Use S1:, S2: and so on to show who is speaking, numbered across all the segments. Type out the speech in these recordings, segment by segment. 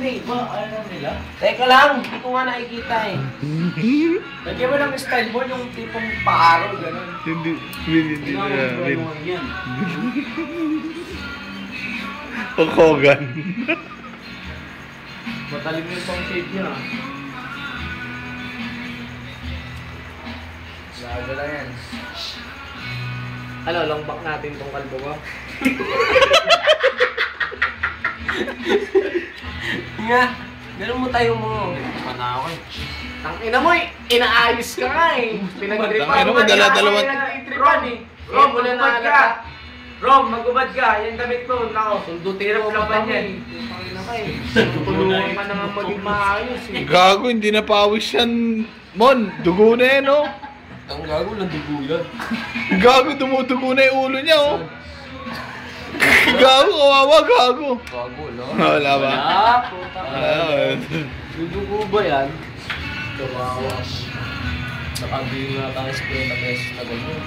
S1: hindi. Ano nila?
S2: Teka lang, hindi ko nga nakikita eh.
S1: Lagyan mo ng style mo yung tipong paaro, gano'n.
S3: Hindi
S1: Hindi
S3: na
S1: naman yan.
S3: Pagkogan.
S1: Matalim yung pang shade niya. Lago lang yan.
S2: Ano, long back natin tong kalbo ko. Nga, ganun mo tayo mo.
S1: Panako eh.
S2: Tangina mo eh, inaayos ka nga eh. Pinag-tripan
S3: Tangina mo, dala-dalawa.
S2: Pinag-tripan eh.
S1: Rom, magubad ka! Rom, magubad ka! Yan damit mo, nako.
S2: Sundutira mo
S1: Laban
S2: ba
S1: yan.
S2: Tangina ka eh. Tulungan ka na nga maging maayos eh.
S3: Gago, hindi na pawis yan. Mon, dugo na yan, oh.
S2: Ang gago lang dugo yan.
S3: Gago, dumudugo na yung ulo niya, oh. Gago, kawawa, gago.
S2: Gago, no?
S3: Wala ba?
S2: Wala, puta.
S3: Wala.
S2: Dudugo ba yan? Kawawa. Nakabili nga tayo sa 20 pesos na ganyan.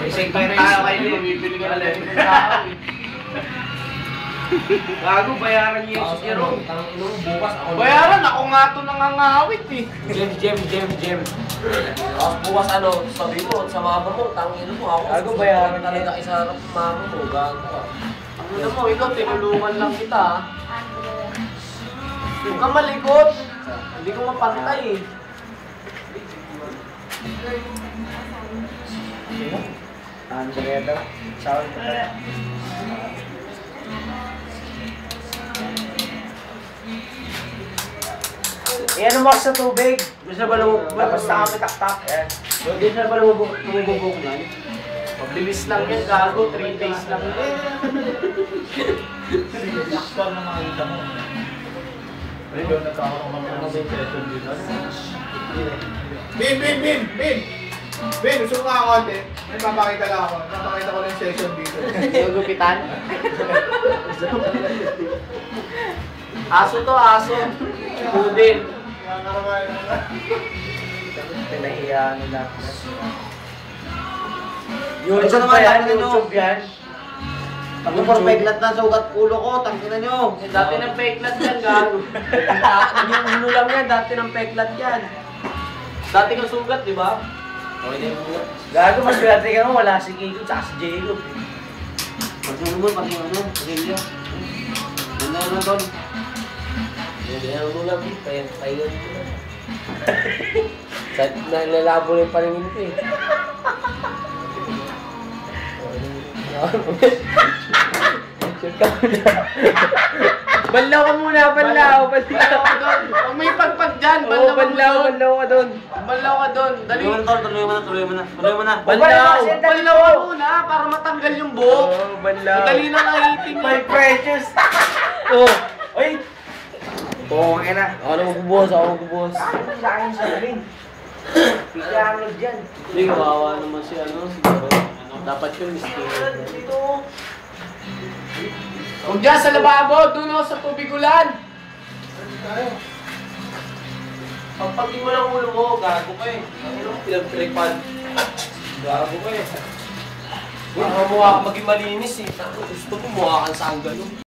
S1: Isang tayo kayo, bibili ka na lang ng tao eh. Gago, bayaran niyo yung si Rom.
S2: Bukas ako.
S1: Bayaran, ako nga ito nangangawit eh.
S2: Jem. Tapos bukas ano, sabi mo, sa mama mo, tangin mo ako.
S1: Gago, bayaran
S2: talaga isa ng mama mo, gago ka.
S1: Ano mo, ikaw, tinulungan lang kita ah. Huwag kang malikot. Hindi ko mapantay eh. Andreda, sound. Ano mo sa tubig? Gusto ba basta kami tak-tak? Hindi siya ba lumubog yan? Mabilis lang yan, gago. 3 days lang yan. Lakpan na makita mo. Ay, doon nagkakaroon kami ng session dito.
S4: Bin, gusto mo nga ako ate? May papakita lang ako. Papakita ko lang yung session dito.
S1: Gugupitan? Aso to, aso. Pudin.
S4: Nakakarabayan mo na.
S1: Pinahiya nila.
S4: Ito
S1: YouTube
S4: naman,
S1: ba yan?
S4: tangina nyo.
S1: YouTube yan?
S4: Ano por peglat na sugat ulo ko, tangina nyo.
S1: Dati ng peklat yan, gago. Yung ulo lang yan, dati ng peklat yan. Dati ng sugat, di ba? Gago, mas swerte ka mo, wala si Kiko, tsaka si Jacob. Pag-ano mo, pag-ano, pag-ilya. Ganda na doon.
S2: Yan mo lang, pahingan ko lang. Nalalabo na yung paningin ko eh.
S1: Banlaw ka muna, banlaw ka doon. Huwag may pagpag dyan, banlaw ka doon. Banlaw ka doon, dali.
S4: Tuloy mo na.
S1: Banlaw ka muna para matanggal yung buhok.
S2: Banlaw.
S1: Madali na naiting.
S4: My precious.
S1: Oh,
S4: Uy! Oo, okay na.
S2: Ako na magbubuhos, ako magbubuhos.
S4: Sa akin sa galing. Piyanod dyan.
S1: hindi, kawawa naman si ano, siguro. Dapat yun, miskin.
S4: Dito.
S1: Huwag dyan sa lababo, doon o sa tubig ulan.
S2: Pagpag mo lang ulo mo, gago ka eh. Ano mo, pinag-tripan. Gago ka eh. Uy, mukha ka maging malinis eh. Gusto ko mukha kang saan ganun.